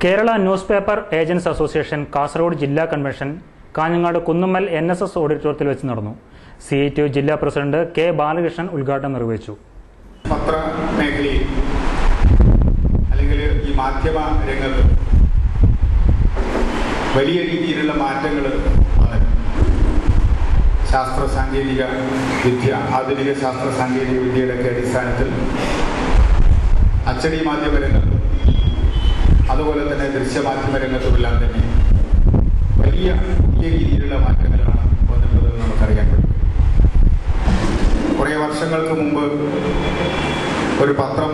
Kerala news paper agents association Kasaragod ജില്ലാ convention Kanhangad Kunnummal NSS ഓഡിറ്റോറിയത്തിൽ വെച്ച് നടന്നു. CITU ജില്ലാ പ്രസിഡന്റ് K. ബാലകൃഷ്ണൻ ഉദ്ഘാടനം നിർവഹിച്ചു. പത്ര മേഖലയിൽ അല്ലെങ്കിൽ ഈ മാധ്യമ രംഗത്ത് വലിയ രീതിയിലുള്ള മാറ്റങ്ങൾ ശാസ്ത്ര സാങ്കേതിക വിദ്യ, ആധുനിക ശാസ്ത്ര സാങ്കേതിക വിദ്യയുടെ അടിസ്ഥാനത്തിൽ അച്ചടി മാധ്യമ രംഗത്തും അതുപോലെ തന്നെ ദൃശ്യമാധ്യമ രംഗത്തുമെല്ലാം തന്നെ വലിയ രീതിയിലുള്ള മാറ്റങ്ങളാണ് വന്നിട്ടുള്ളതെന്ന് നമുക്കറിയാൻ പറ്റും. കുറേ വർഷങ്ങൾക്ക് മുമ്പ് ഒരു പത്രം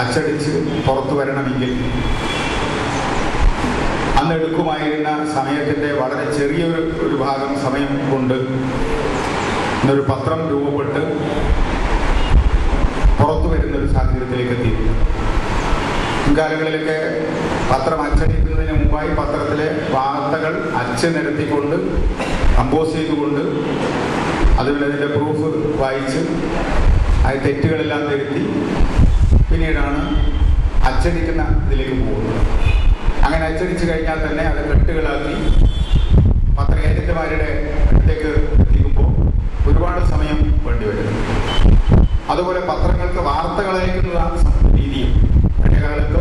അച്ചടിച്ച് പുറത്തു വരണമെങ്കിൽ അന്ന് എടുക്കുമായിരുന്ന സമയത്തിൻ്റെ വളരെ ചെറിയൊരു ഭാഗം സമയം കൊണ്ട് ഇന്നൊരു പത്രം രൂപപ്പെട്ട് പുറത്തു വരുന്നൊരു സാഹചര്യത്തിലേക്ക് എത്തിയിട്ടുണ്ട്. മുൻകാലങ്ങളിലൊക്കെ പത്രം അച്ചടിക്കുന്നതിന് മുമ്പായി പത്രത്തിലെ വാർത്തകൾ നിരത്തിക്കൊണ്ട് കമ്പോസ് ചെയ്തുകൊണ്ട് അതിൻ്റെ പ്രൂഫ് വായിച്ച് അത് തെറ്റുകളെല്ലാം തിരുത്തി പിന്നീടാണ് അച്ചടിക്കുന്ന ഇതിലേക്ക് പോകുന്നത്. അങ്ങനെ അച്ചടിച്ചു കഴിഞ്ഞാൽ തന്നെ അത് കെട്ടുകളാക്കി പത്ര ഏജന്റുമാരുടെ അടുത്തേക്ക് എത്തിക്കുമ്പോൾ ഒരുപാട് സമയം വേണ്ടിവരും. അതുപോലെ പത്രങ്ങൾക്ക് വാർത്തകൾ അയക്കുന്നതാണ് രീതിയും. പഴയ കാലത്ത്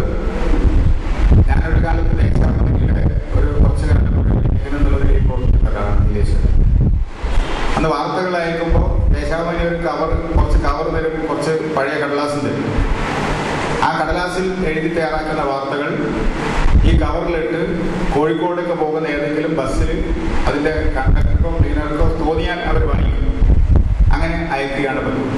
ഞാനൊരു കാലത്ത് ദേശാഭിമാനിയുടെ ഒരു കുറച്ചു കാലം എന്നുള്ളതിലേക്ക് പ്രവർത്തിച്ചതാണ് വിദേശത്ത്. അന്ന് വാർത്തകൾ അയക്കുമ്പോൾ ദേശാഭിമാനി ഒരു കുറച്ച് കവർ തരും, കുറച്ച് പഴയ കടലാസും തരും. ആ കടലാസിൽ എഴുതി തയ്യാറാക്കുന്ന വാർത്തകൾ ഈ കവറിലിട്ട് കോഴിക്കോടൊക്കെ പോകുന്ന ഏതെങ്കിലും ബസ്സിൽ അതിൻ്റെ കണ്ടക്ടർക്കോ ക്ലീനർക്കോ തോന്നിയാൽ അവർ വാങ്ങിക്കും. അങ്ങനെ അയക്കുകയാണ് പതിവ്.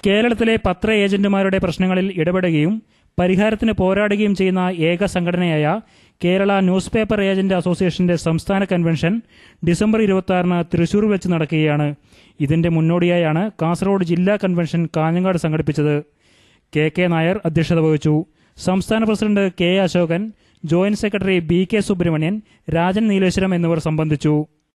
കേരളത്തിലെ പത്ര ഏജന്റുമാരുടെ പ്രശ്നങ്ങളിൽ ഇടപെടുകയും പരിഹാരത്തിന് പോരാടുകയും ചെയ്യുന്ന ഏക സംഘടനയായ കേരള ന്യൂസ് പേപ്പർ ഏജന്റ് അസോസിയേഷന്റെ സംസ്ഥാന കൺവെൻഷൻ ഡിസംബർ 26-ന് തൃശൂർ വെച്ച് നടക്കുകയാണ്. ഇതിന്റെ മുന്നോടിയായാണ് കാസർഗോഡ് ജില്ലാ കൺവെൻഷൻ കാഞ്ഞങ്ങാട് സംഘടിപ്പിച്ചത്. KK നായർ അധ്യക്ഷത വഹിച്ചു. സംസ്ഥാന president K. Ashokan, joint secretary BK Subrahmanyan, Rajan Nileshwaram എന്നിവർ സംബന്ധിച്ചു.